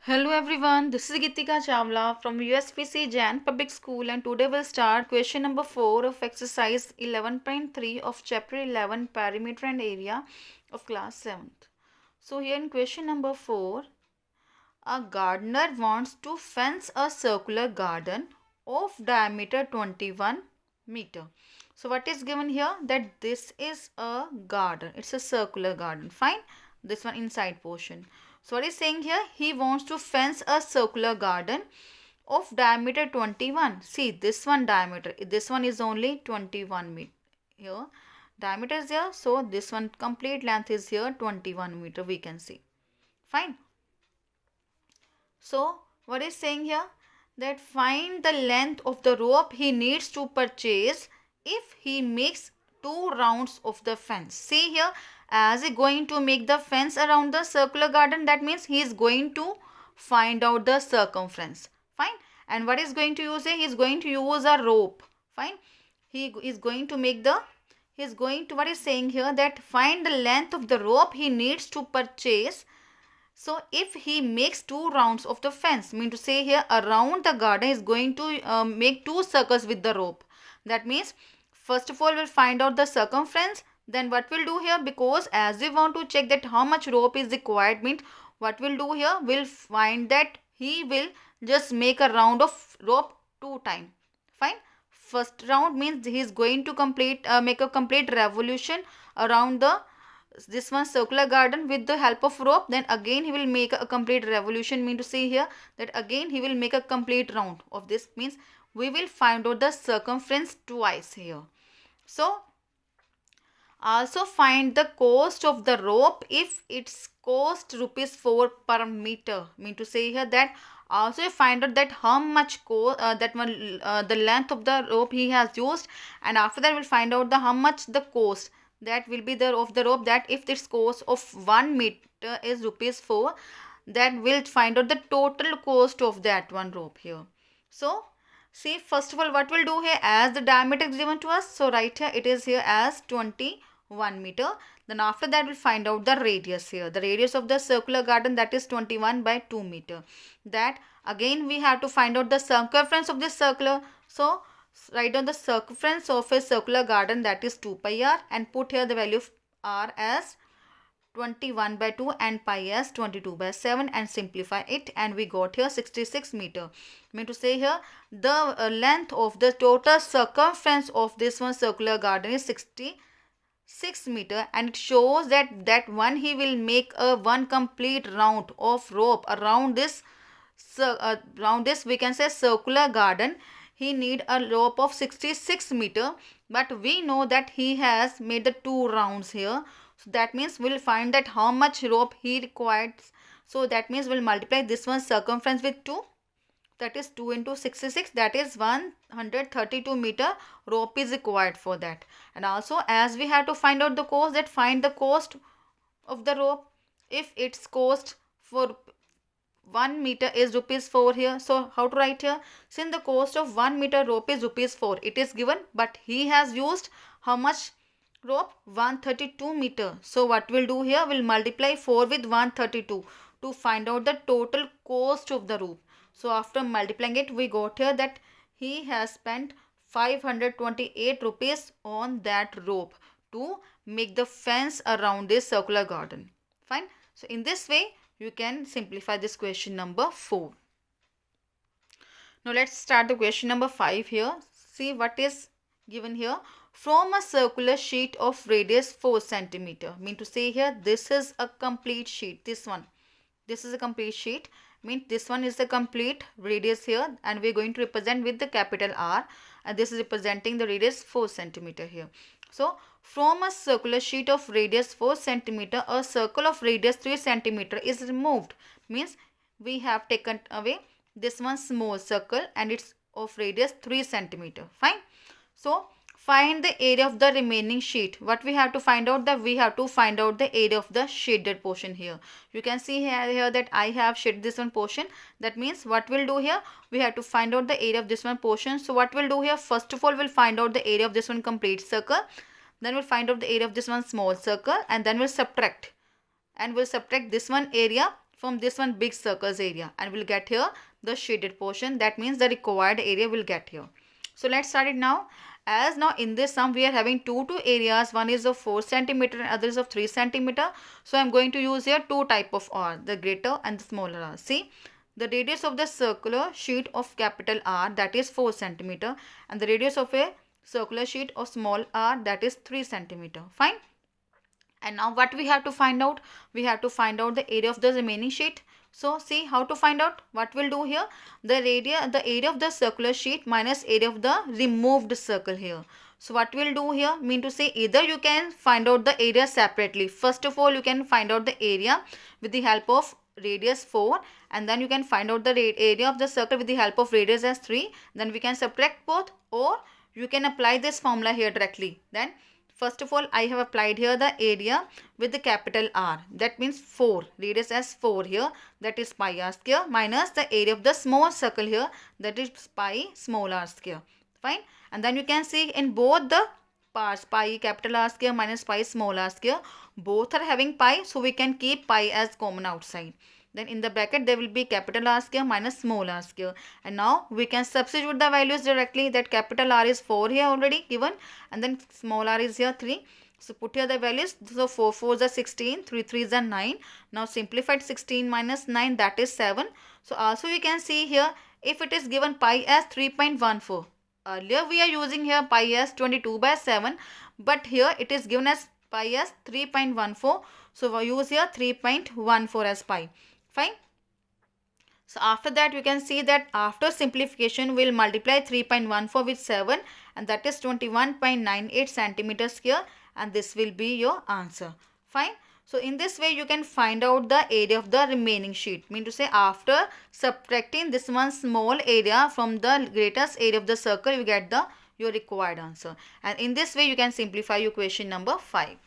Hello everyone, this is Gitika Chawla from USPC Jain Public School, and today we'll start question number 4 of exercise 11.3 of chapter 11 perimeter and area of class 7th. So here in question number 4, a gardener wants to fence a circular garden of diameter 21 meter. So what is given here, that this is a garden, it's a circular garden, fine, this one inside portion. So what is saying here, he wants to fence a circular garden of diameter 21. See this one diameter, this one is only 21 meter here, diameter is here, so this one complete length is here 21 meter, we can see, fine. So what is saying here, that find the length of the rope he needs to purchase if he makes 2 rounds of the fence. See here, as he going to make the fence around the circular garden, that means he is going to find out the circumference, fine. And what is going to use here, he is going to use a rope, fine. He is going to make the, he is going to, what is saying here, that find the length of the rope he needs to purchase. So if he makes 2 rounds of the fence, mean to say here around the garden is going to make 2 circles with the rope. That means first of all we'll find out the circumference. Then what we'll do here, because as we want to check that how much rope is required, means what we'll do here, we'll find that he will just make a round of rope 2 times. Fine. First round means he is going to make a complete revolution around the this one circular garden with the help of rope. Then again he will make a complete revolution, mean to say here that again he will make a complete round of this, means we will find out the circumference twice here. So also find the cost of the rope if it's cost rupees 4 per meter, mean to say here that also find out that how much the length of the rope he has used, and after that we'll find out the how much the cost that will be the of the rope, that if this cost of 1 meter is rupees 4, that will find out the total cost of that one rope here. So see, first of all what we'll do here, as the diameter is given to us, so right here it is here as 21 meter. Then after that we'll find out the radius here, the radius of the circular garden, that is 21 by 2 meter. That again we have to find out the circumference of this circular. So write down the circumference of a circular garden, that is 2 pi r, and put here the value of r as 21 by 2 and pi as 22 by 7 and simplify it, and we got here 66 meter. Mean to say here the length of the total circumference of this one circular garden is 66 meter, and it shows that one he will make a one complete round of rope around this we can say circular garden. He need a rope of 66 meter, but we know that he has made the 2 rounds here. So that means we'll find that how much rope he requires. So that means we'll multiply this one circumference with 2. That is 2 into 66, that is 132 meter rope is required for that. And also as we have to find out the cost, that find the cost of the rope if its cost for 1 meter is rupees 4 here. So how to write here, since the cost of 1 meter rope is rupees 4, it is given, but he has used how much rope, 132 meter. So what we'll do here, we'll multiply 4 with 132 to find out the total cost of the rope. So after multiplying it, we got here that he has spent 528 rupees on that rope to make the fence around this circular garden. Fine. So in this way you can simplify this question number 4. Now let's start the question number 5 here. See what is given here. From a circular sheet of radius 4 centimeter. Mean to say here this is a complete sheet. This is a complete sheet. Means this one is the complete radius here, and we are going to represent with the capital R, and this is representing the radius 4 centimeter here. So from a circular sheet of radius 4 centimeter, a circle of radius 3 centimeter is removed. Means we have taken away this one small circle and it's of radius 3 centimeter. Fine. So find the area of the remaining sheet. What we have to find out, that we have to find out the area of the shaded portion here. You can see here that I have shaded this one portion. That means what we'll do here, we have to find out the area of this one portion. So what we'll do here, first of all we'll find out the area of this one complete circle. Then we'll find out the area of this one small circle, and then we'll subtract. And we'll subtract this one area from this one big circle's area, and we'll get here the shaded portion. That means the required area will get here. So let's start it now. As now in this sum we are having two areas, one is of 4 centimeter and other is of 3 centimeter. So I'm going to use here two type of R, the greater and the smaller r. See, the radius of the circular sheet of capital R, that is 4 centimeter, and the radius of a circular sheet of small r, that is 3 centimeter. Fine. And now what we have to find out? We have to find out the area of the remaining sheet. So see how to find out. What we'll do here, the area of the circular sheet minus area of the removed circle here. So what we'll do here, mean to say, either you can find out the area separately. First of all, you can find out the area with the help of radius 4, and then you can find out the area of the circle with the help of radius as 3. Then we can subtract both, or you can apply this formula here directly. Then first of all, I have applied here the area with the capital R. That means 4, radius as 4 here, that is pi r square, minus the area of the small circle here, that is pi small r square. Fine. And then you can see in both the parts, pi capital R square minus pi small r square, both are having pi, so we can keep pi as common outside. Then in the bracket there will be capital R square minus small r square. And now we can substitute the values directly. That capital R is 4 here already given, and then small r is here 3. So put here the values. So 4 4s are 16, 3 3s are 9. Now simplified 16 minus 9, that is 7. So also we can see here, if it is given pi as 3.14. Earlier we are using here pi as 22/7, but here it is given as pi as 3.14. So we use here 3.14 as pi. Fine. So after that you can see that after simplification we will multiply 3.14 with 7, and that is 21.98 centimeter square, and this will be your answer. Fine. So in this way you can find out the area of the remaining sheet. Mean to say, after subtracting this one small area from the greatest area of the circle, you get your required answer. And in this way you can simplify your question number 5.